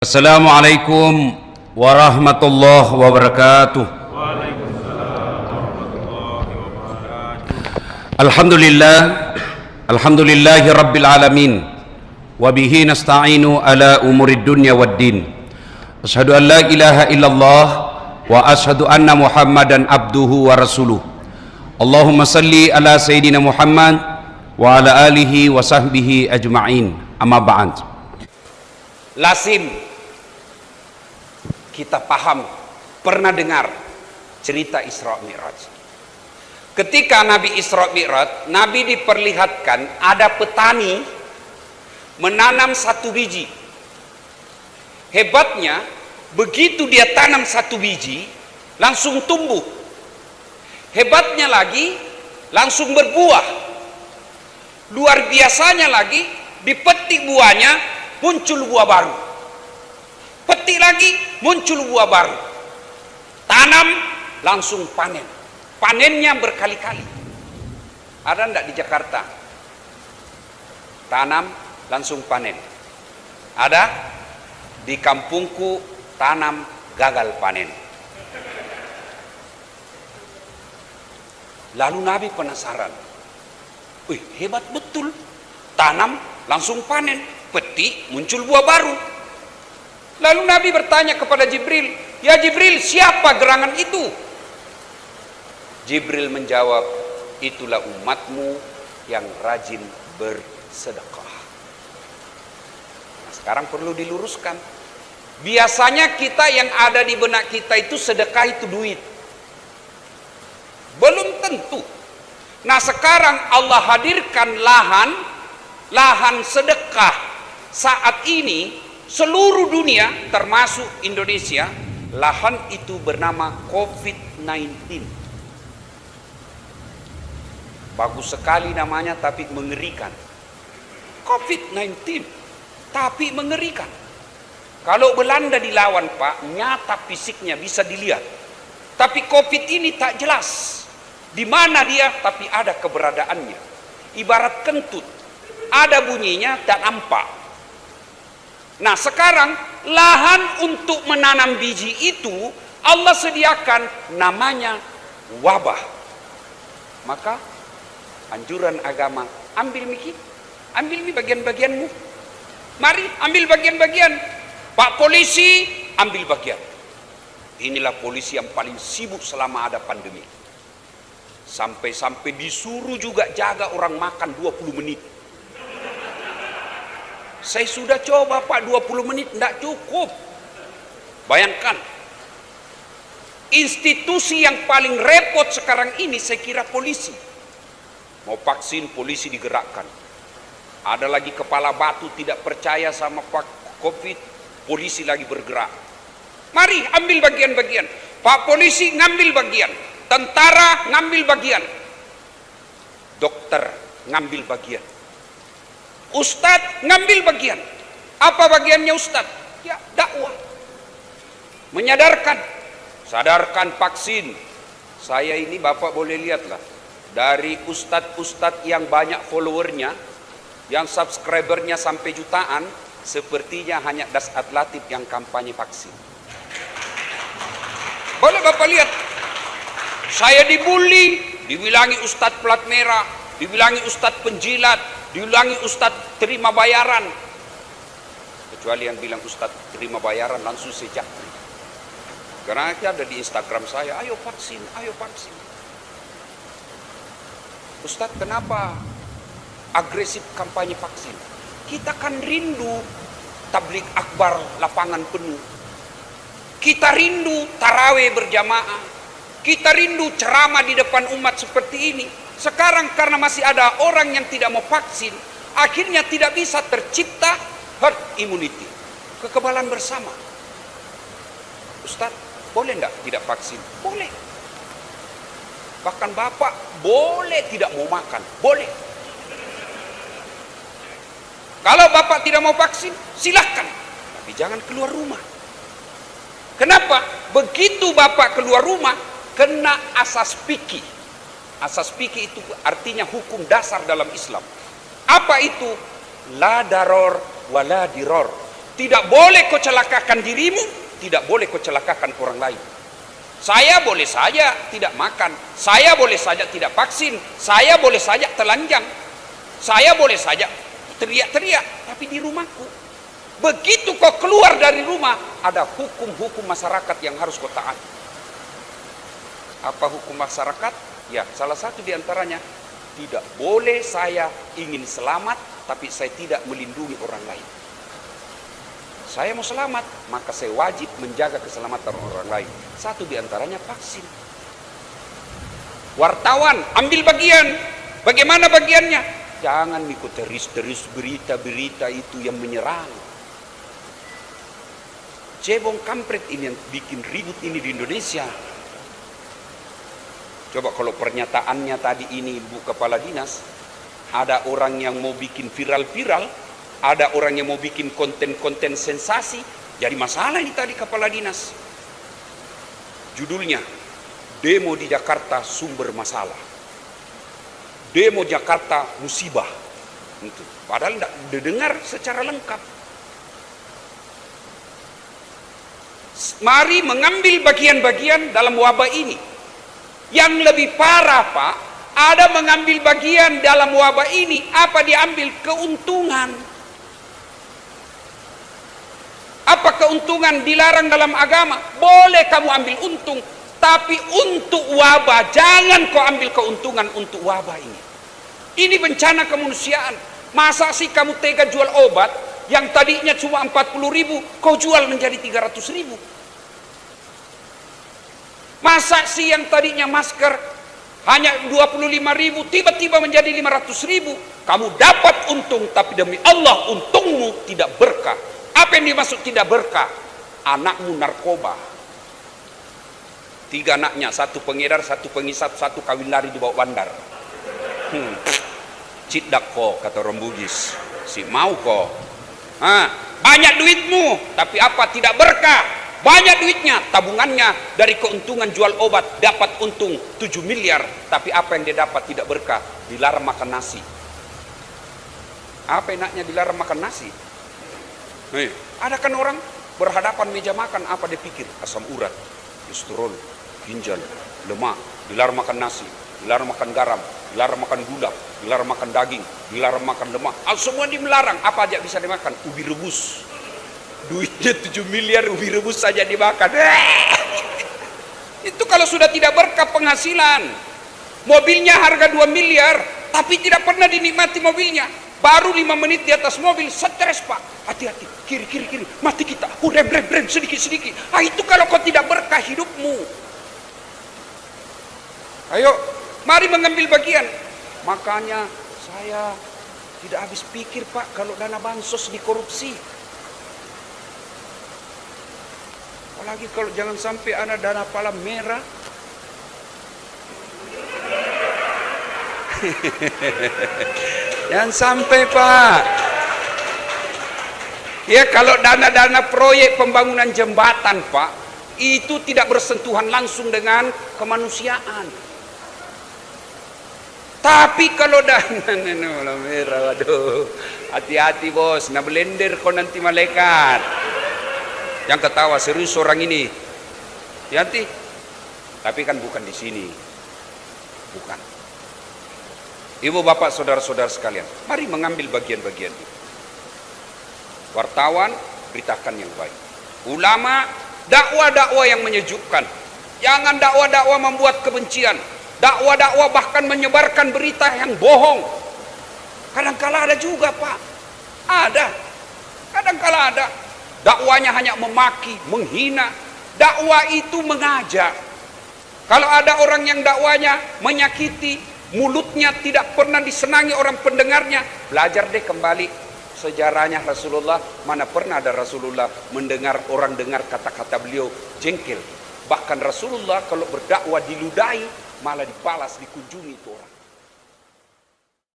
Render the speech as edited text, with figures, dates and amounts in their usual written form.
Assalamualaikum warahmatullahi wabarakatuh. Alhamdulillahi rabbil alamin. Wabihi nasta'inu ala umurid dunya waddin. Asyhadu an la ilaha illallah wa asyhadu anna muhammadan abduhu wa rasuluh. Allahumma salli ala sayyidina Muhammad wa ala alihi wa sahbihi ajma'in. Amma ba'd. Lazim kita paham, pernah dengar cerita Isra Mi'raj. Ketika Nabi Isra Mi'raj, Nabi diperlihatkan ada petani menanam satu biji. Hebatnya, begitu dia tanam satu biji, langsung tumbuh. Hebatnya lagi, langsung berbuah. Luar biasanya lagi, dipetik buahnya, muncul buah baru. Petik lagi, muncul buah baru. Tanam, langsung panen. Panennya berkali-kali. Ada enggak di Jakarta? Tanam, langsung panen. Ada? Di kampungku, tanam, gagal panen. Lalu Nabi penasaran. Wih, hebat betul. Tanam, langsung panen. Petik, muncul buah baru. Lalu Nabi bertanya kepada Jibril, "Ya Jibril, siapa gerangan itu?" Jibril menjawab, "Itulah umatmu yang rajin bersedekah." Nah, sekarang perlu diluruskan. Biasanya kita yang ada di benak kita itu sedekah itu duit. Belum tentu. Nah, sekarang Allah hadirkan lahan sedekah saat ini. Seluruh dunia termasuk Indonesia, lahan itu bernama COVID-19. Bagus sekali namanya tapi mengerikan. COVID-19 tapi mengerikan. Kalau Belanda dilawan, Pak, nyata fisiknya bisa dilihat. Tapi COVID ini tak jelas di mana dia, tapi ada keberadaannya. Ibarat kentut, ada bunyinya tak nampak. Nah, sekarang lahan untuk menanam biji itu Allah sediakan, namanya wabah. Maka anjuran agama, ambil bagian-bagianmu. Mari ambil bagian-bagian. Pak polisi, ambil bagian. Inilah polisi yang paling sibuk selama ada pandemi. Sampai-sampai disuruh juga jaga orang makan 20 menit. Saya sudah coba, Pak, 20 menit tidak cukup. Bayangkan, institusi yang paling repot sekarang ini saya kira polisi. Mau vaksin, polisi digerakkan. Ada lagi kepala batu tidak percaya sama COVID, polisi lagi bergerak. Mari ambil bagian-bagian. Pak polisi ngambil bagian, tentara ngambil bagian, dokter ngambil bagian, Ustadz ngambil bagian. Apa bagiannya Ustadz? Ya, dakwah. Menyadarkan. Sadarkan vaksin. Saya ini Bapak boleh lihatlah. Dari ustadz-ustadz yang banyak followernya, yang subscribernya sampai jutaan, sepertinya hanya Dasat Latif yang kampanye vaksin. Boleh Bapak lihat. Saya dibully, dibilangi ustadz plat merah, dibilangi ustadz penjilat, diulangi ustadz terima bayaran. Kecuali yang bilang ustadz terima bayaran langsung saya japri. Karena ada di Instagram saya, ayo vaksin, ayo vaksin. Ustadz kenapa agresif kampanye vaksin? Kita kan rindu tablik akbar lapangan penuh. Kita rindu tarawih berjamaah. Kita rindu ceramah di depan umat seperti ini. Sekarang karena masih ada orang yang tidak mau vaksin, akhirnya tidak bisa tercipta herd immunity, kekebalan bersama. Ustadz, boleh enggak tidak vaksin? Boleh. Bahkan Bapak boleh tidak mau makan, boleh. Kalau Bapak tidak mau vaksin, silahkan. Tapi jangan keluar rumah. Kenapa? Begitu Bapak keluar rumah, kena asas fikih. Asas fikih itu artinya hukum dasar dalam Islam. Apa itu? La daror wa la diror. Tidak boleh kau celakakan dirimu, tidak boleh kau celakakan orang lain. Saya boleh saja tidak makan, saya boleh saja tidak vaksin, saya boleh saja telanjang, saya boleh saja teriak-teriak, tapi di rumahku. Begitu kau keluar dari rumah, ada hukum-hukum masyarakat yang harus kau taati. Apa hukum masyarakat? Ya, salah satu di antaranya, tidak boleh saya ingin selamat, tapi saya tidak melindungi orang lain. Saya mau selamat, maka saya wajib menjaga keselamatan orang lain. Satu di antaranya vaksin. Wartawan, ambil bagian. Bagaimana bagiannya? Jangan ikut terus berita-berita itu yang menyerang. Cebong kampret ini yang bikin ribut ini di Indonesia. Coba kalau pernyataannya tadi ini Ibu Kepala Dinas, ada orang yang mau bikin viral-viral, ada orang yang mau bikin konten-konten sensasi, jadi masalah ini tadi Kepala Dinas. Judulnya, demo di Jakarta sumber masalah. Demo Jakarta musibah. Itu. Padahal tidak didengar secara lengkap. Mari mengambil bagian-bagian dalam wabah ini. Yang lebih parah Pak, ada mengambil bagian dalam wabah ini, apa diambil? Keuntungan. Apa keuntungan dilarang dalam agama? Boleh kamu ambil untung, tapi untuk wabah jangan kau ambil keuntungan untuk wabah ini. Ini bencana kemanusiaan. Masa sih kamu tega jual obat yang tadinya cuma 40.000, kau jual menjadi 300.000? Masa sih yang tadinya masker hanya 25.000 tiba-tiba menjadi 500.000? Kamu dapat untung, tapi demi Allah untungmu tidak berkah. Apa yang dimaksud tidak berkah? Anakmu narkoba. 3 anaknya, 1 pengedar, 1 pengisap, 1 kawin lari di bawah bandar. Cidak kok, kata orang Bugis. Si mau kok. Banyak duitmu, tapi apa? Tidak berkah. Banyak duitnya, tabungannya dari keuntungan jual obat dapat untung 7 miliar, tapi apa yang dia dapat tidak berkah, dilarang makan nasi. Apa enaknya dilarang makan nasi? Ada kan orang berhadapan meja makan, apa dia pikir? Asam urat, kolesterol, ginjal, lemak, dilarang makan nasi, dilarang makan garam, dilarang makan gula, dilarang makan daging, dilarang makan lemak. Semua dilarang. Apa aja bisa dimakan? Ubi rebus. Duitnya 7 miliar, ubi rebus saja dimakan. Itu kalau sudah tidak berkah penghasilan. Mobilnya harga 2 miliar, tapi tidak pernah dinikmati mobilnya. Baru 5 menit di atas mobil, stres Pak. Hati-hati, kiri, mati kita. Rem, sedikit-sedikit. Itu kalau kau tidak berkah hidupmu. Ayo, mari mengambil bagian. Makanya saya tidak habis pikir Pak kalau dana bansos dikorupsi. Apalagi kalau jangan sampai ada dana palang merah. Jangan sampai Pak. Ya kalau dana-dana proyek pembangunan jembatan Pak, itu tidak bersentuhan langsung dengan kemanusiaan. Tapi kalau dana merah, waduh, hati-hati bos, na blender kau nanti malaikat. Yang ketawa serius orang ini, hati-hati. Tapi kan bukan di sini, bukan. Ibu bapak saudara-saudara sekalian, mari mengambil bagian-bagian itu. Wartawan, beritakan yang baik. Ulama, dakwah-dakwah yang menyejukkan. Jangan dakwah-dakwah membuat kebencian. Dakwah-dakwah bahkan menyebarkan berita yang bohong. Kadang-kala ada juga Pak. Ada. Kadang-kala ada. Dakwanya hanya memaki, menghina. Dakwah itu mengajak. Kalau ada orang yang dakwanya menyakiti, mulutnya tidak pernah disenangi orang pendengarnya, belajar deh kembali sejarahnya Rasulullah. Mana pernah ada Rasulullah mendengar orang dengar kata-kata beliau jengkel. Bahkan Rasulullah kalau berdakwah diludahi, malah dibalas, dikunjungi itu orang.